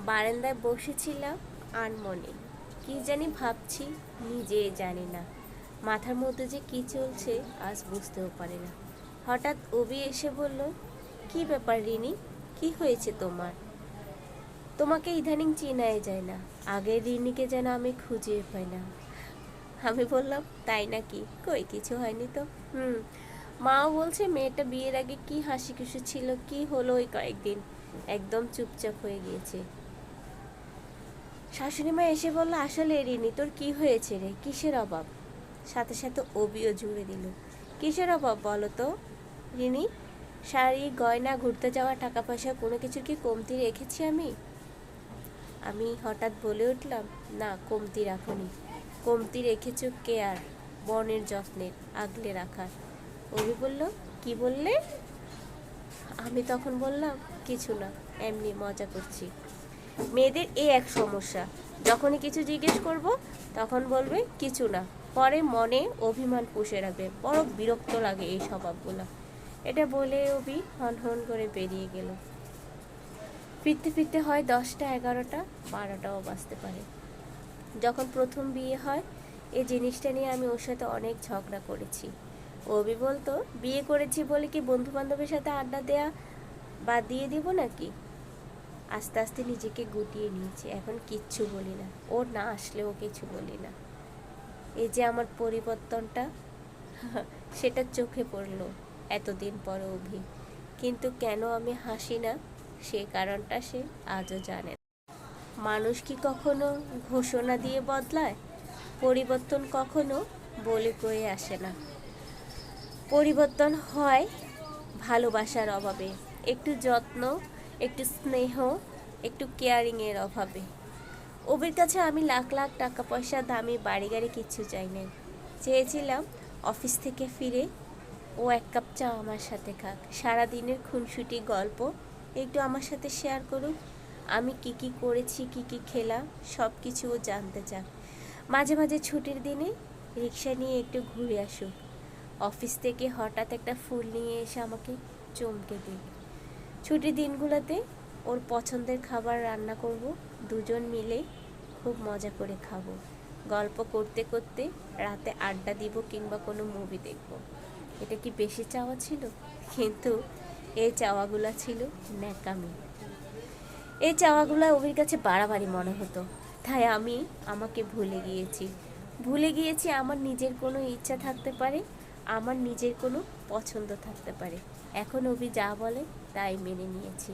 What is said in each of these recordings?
বারান্দায় বসেছিলাম আনমনে, কি জানি ভাবছি, নিজেই জানি না। মাথার মধ্যে যে কি চলছে আজ বুঝতেও পারি না। হঠাৎ অভি এসে বলল, কি ব্যাপার রিনি, কি হয়েছে তোমার? তোমাকে ইদানিং চেনাই যায় না, আগের রিনিকে যেন আমি খুঁজে পাই না। আমি বললাম, তাই নাকি? কই কিছু হয়নি তো। মাও বলছে মেয়েটা বিয়ের আগে কি হাসি খুশি ছিল, কি হলো ওই কয়েকদিন, একদম চুপচাপ হয়ে গিয়েছে। শাশুড়ি মা এসে বলল, আসলে রিনি তোর কি হয়েছে রে, কিসের অভাব? সাথে সাথে অবিও জুড়ে দিল, কিসের অভাব বলো তো রিনি? শাড়ি গয়না ঘুরতে যাওয়া টাকা পয়সা কোনো কিছুর কি কমতি রেখেছি আমি? আমি হঠাৎ বলে উঠলাম, না কমতি রাখনি, কমতি রেখেছ কেয়ার, বনের যত্নের, আগলে রাখার। অভি বলল, কি বললে? আমি তখন বললাম, কিছু না, এমনি মজা করছি। মেয়েদের এই এক সমস্যা, যখনই কিছু জিজ্ঞেস করব তখন বলবে কিছু না, পরে মনে অভিমান পুষে রাখবে। বড় বিরক্ত লাগে এই স্বভাবগুলো। এটা বলে অভি হন হন করে বেরিয়ে গেল। ফিরতে ফিরতে হয় 10টা 11টা 12টাও বাজতে পারে। যখন প্রথম বিয়ে হয় এই জিনিসটা নিয়ে আমি ওর সাথে অনেক ঝগড়া করেছি। অভি বলতো, বিয়ে করেছি বলে কি বন্ধু বান্ধবের সাথে আড্ডা দেয়া বাদ দিয়ে দিব নাকি? আস্তে আস্তে নিজেকে গুটিয়ে নিয়েছি, এখন কিচ্ছু বলি না, ও না আসলেও কিছু বলি না। এই যে আমার পরিবর্তনটা সেটা চোখে পড়লো এতদিন পরে অভি, কিন্তু কেন আমি হাসি না সে কারণটা সে আজও জানে না। মানুষ কি কখনো ঘোষণা দিয়ে বদলায়? পরিবর্তন কখনো বলে কয়ে আসে না। পরিবর্তন হয় ভালোবাসার অভাবে, একটু যত্ন, একটু স্নেহ, একটু কেয়ারিংয়ের অভাবে। অভির কাছে আমি লাখ লাখ টাকা পয়সা, দামি বাড়ি গাড়ি কিচ্ছু চাই না। চেয়েছিলাম অফিস থেকে ফিরে ও 1 কাপ চা আমার সাথে খাক, সারাদিনের খুনসুটি গল্প একটু আমার সাথে শেয়ার করুক, আমি কি কি করেছি, কি কি খেলাম, সব কিছু ও জানতে চাক। মাঝে মাঝে ছুটির দিনে রিক্সা নিয়ে একটু ঘুরে আসুক। অফিস থেকে হঠাৎ একটা ফুল নিয়ে এসে আমাকে চমকে দিই। ছুটির দিনগুলোতে ওর পছন্দের খাবার রান্না করব, দুজন মিলে খুব মজা করে খাবো, গল্প করতে করতে রাতে আড্ডা দিব কিংবা কোনো মুভি দেখব। এটা কি বেশি চাওয়া ছিল? কিন্তু এই চাওয়াগুলো ছিল ন্যাকামি। এই চাওয়াগুলো ওর কাছে বাড়াবাড়ি মনে হতো, তাই আমি আমাকে ভুলে গিয়েছি আমার নিজের কোনো ইচ্ছা থাকতে পারে, আমার নিজের কোনো পছন্দ থাকতে পারে। এখন অভি যা বলে তাই মেনে নিয়েছি।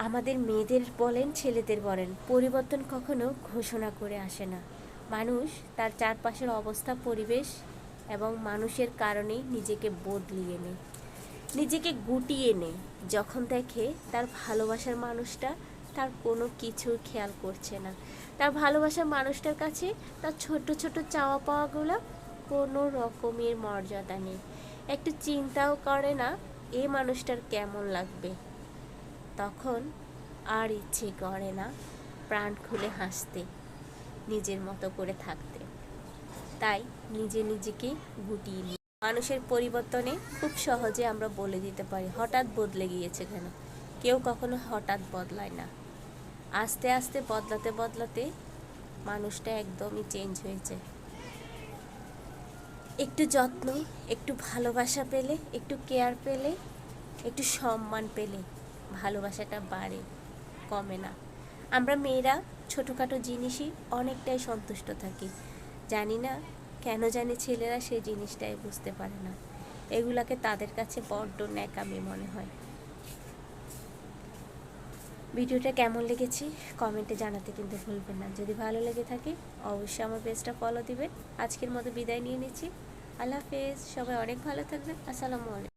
আমাদের মেয়েদের বলেন ছেলেদের বলেন, পরিবর্তন কখনো ঘোষণা করে আসে না। মানুষ তার চারপাশের অবস্থা, পরিবেশ এবং মানুষের কারণেই নিজেকে বদলিয়ে নেয়, নিজেকে গুটিয়ে নেয়। যখন দেখে তার ভালোবাসার মানুষটা তার কোনো কিছুর খেয়াল করছে না, তার ভালোবাসার মানুষটার কাছে তার ছোট ছোট চাওয়া পাওয়াগুলো কোনো রকমের মর্যাদা নেই, একটু চিন্তাও করে না এই মানুষটার কেমন লাগবে, তখন আর ইচ্ছে করে না প্রাণ খুলে হাসতে, নিজের মতো করে থাকতে। তাই নিজেকে গুটিয়ে নিই। মানুষের পরিবর্তনে খুব সহজে আমরা বলে দিতে পারি হঠাৎ বদলে গিয়েছে কেন। কেউ কখনো হঠাৎ বদলায় না, আস্তে আস্তে বদলাতে বদলাতে মানুষটা একদমই চেঞ্জ হয়েছে। একটু যত্ন, একটু ভালোবাসা পেলে, একটু কেয়ার পেলে, একটু সম্মান পেলে ভালোবাসাটা বাড়ে, কমে না। আমরা মেয়েরা ছোটোখাটো জিনিসই অনেকটাই সন্তুষ্ট থাকি, জানি না কেন জানি ছেলেরা সেই জিনিসটাই বুঝতে পারে না, এগুলাকে তাদের কাছে বড্ড ন্যাকামি মনে হয়। ভিডিওটা কেমন লেগেছে কমেন্টে জানাতে কিন্তু ভুলবেন না। যদি ভালো লেগে থাকে অবশ্যই আমার পেজটা ফলো দিবেন। আজকের মতো বিদায় নিয়ে নিচ্ছি, আল্লাহ হাফেজ। সবাই অনেক ভালো থাকবেন। আসসালামু আলাইকুম।